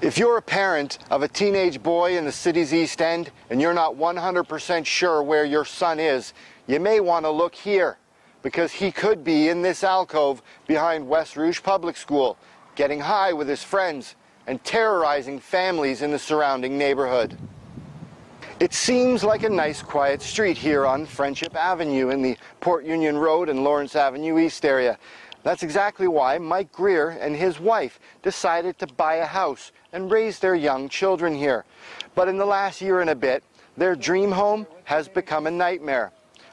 If you're a parent of a teenage boy in the city's East End and you're not 100% sure where your son is, you may want to look here, because he could be in this alcove behind West Rouge Public School, getting high with his friends and terrorizing families in the surrounding neighborhood. It seems like a nice quiet street here on Friendship Avenue in the Port Union Road and Lawrence Avenue East area. That's exactly why Mike Greer and his wife decided to buy a house and raise their young children here. But in the last year and a bit, their dream home has become a nightmare,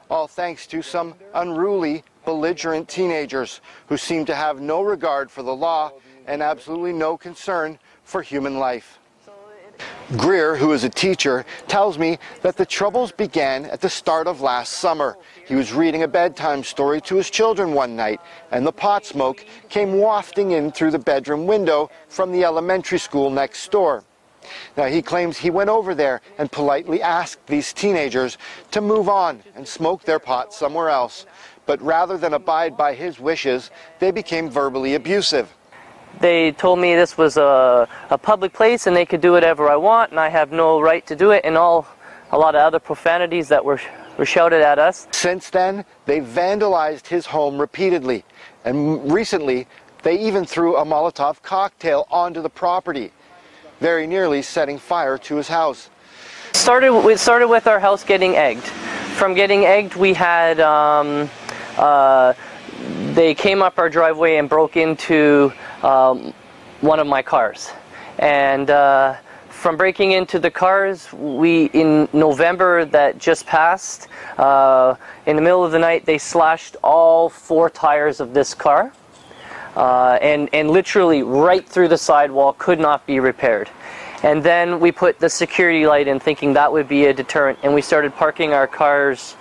all thanks to some unruly, belligerent teenagers who seem to have no regard for the law and absolutely no concern for human life. Greer, who is a teacher, tells me that the troubles began at the start of last summer. He was reading a bedtime story to his children one night, and the pot smoke came wafting in through the bedroom window from the elementary school next door. Now, he claims he went over there and politely asked these teenagers to move on and smoke their pot somewhere else. But rather than abide by his wishes, they became verbally abusive. They told me this was a public place and they could do whatever I want and I have no right to do it, and a lot of other profanities that were shouted at us. Since then, they vandalized his home repeatedly, and recently they even threw a Molotov cocktail onto the property, very nearly setting fire to his house. It started with our house getting egged. From getting egged, we had they came up our driveway and broke into one of my cars. And from breaking into the cars, in November that just passed, in the middle of the night, they slashed all 4 tires of this car. And literally right through the sidewall, could not be repaired. And then we put the security light in, thinking that would be a deterrent, and we started parking our cars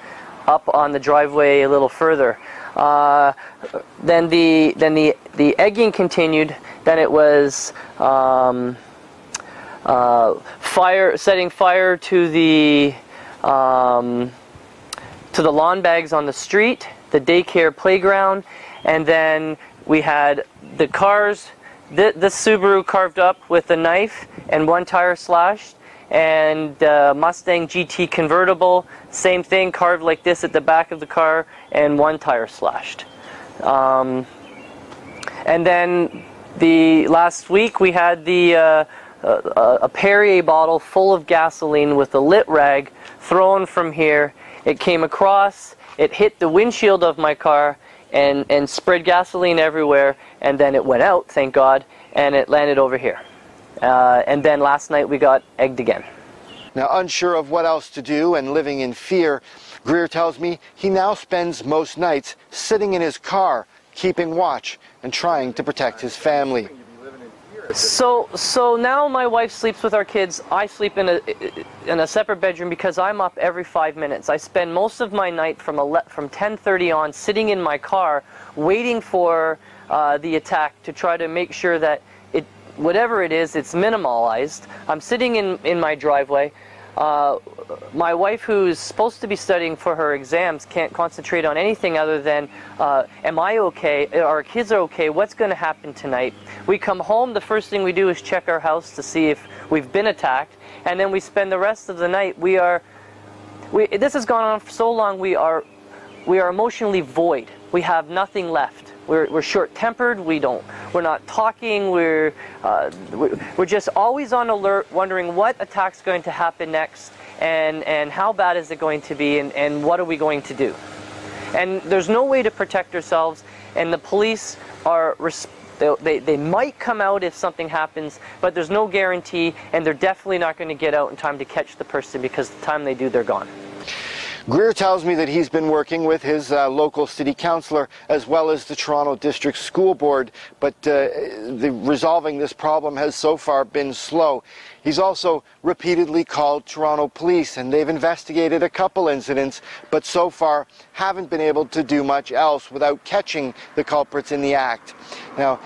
up on the driveway a little further. Then the egging continued. Then it was setting fire to the lawn bags on the street, the daycare playground, and then we had the cars. This Subaru carved up with a knife and 1 tire slashed, and Mustang GT convertible, same thing, carved like this at the back of the car and 1 tire slashed. And then last week we had a Perrier bottle full of gasoline with a lit rag thrown from here. It came across, it hit the windshield of my car and spread gasoline everywhere, and then it went out, thank God, and it landed over here. And then last night we got egged again. Now, unsure of what else to do and living in fear, Greer tells me he now spends most nights sitting in his car, keeping watch and trying to protect his family. So now my wife sleeps with our kids. I sleep in a separate bedroom because I'm up every 5 minutes. I spend most of my night from 10:30 on sitting in my car waiting for the attack, to try to make sure that whatever it is, it's minimalized. I'm sitting in my driveway. My wife, who's supposed to be studying for her exams, can't concentrate on anything other than, am I okay? Are our kids okay? What's going to happen tonight? We come home, the first thing we do is check our house to see if we've been attacked, and then we spend the rest of the night. This has gone on for so long, we are emotionally void. We have nothing left. We're short-tempered. We're not talking. We're just always on alert, wondering what attack's going to happen next, and how bad is it going to be, and what are we going to do? And there's no way to protect ourselves. And the police they might come out if something happens, but there's no guarantee, and they're definitely not going to get out in time to catch the person, because the time they do, they're gone. Greer tells me that he's been working with his local city councillor as well as the Toronto District School Board, but resolving this problem has so far been slow. He's also repeatedly called Toronto Police, and they've investigated a couple incidents, but so far haven't been able to do much else without catching the culprits in the act. Now,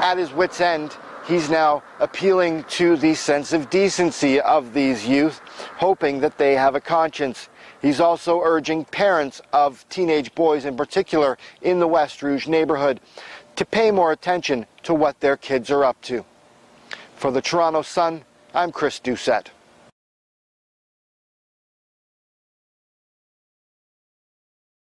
at his wit's end, he's now appealing to the sense of decency of these youth, hoping that they have a conscience. He's also urging parents of teenage boys in particular in the West Rouge neighborhood to pay more attention to what their kids are up to. For the Toronto Sun, I'm Chris Doucette.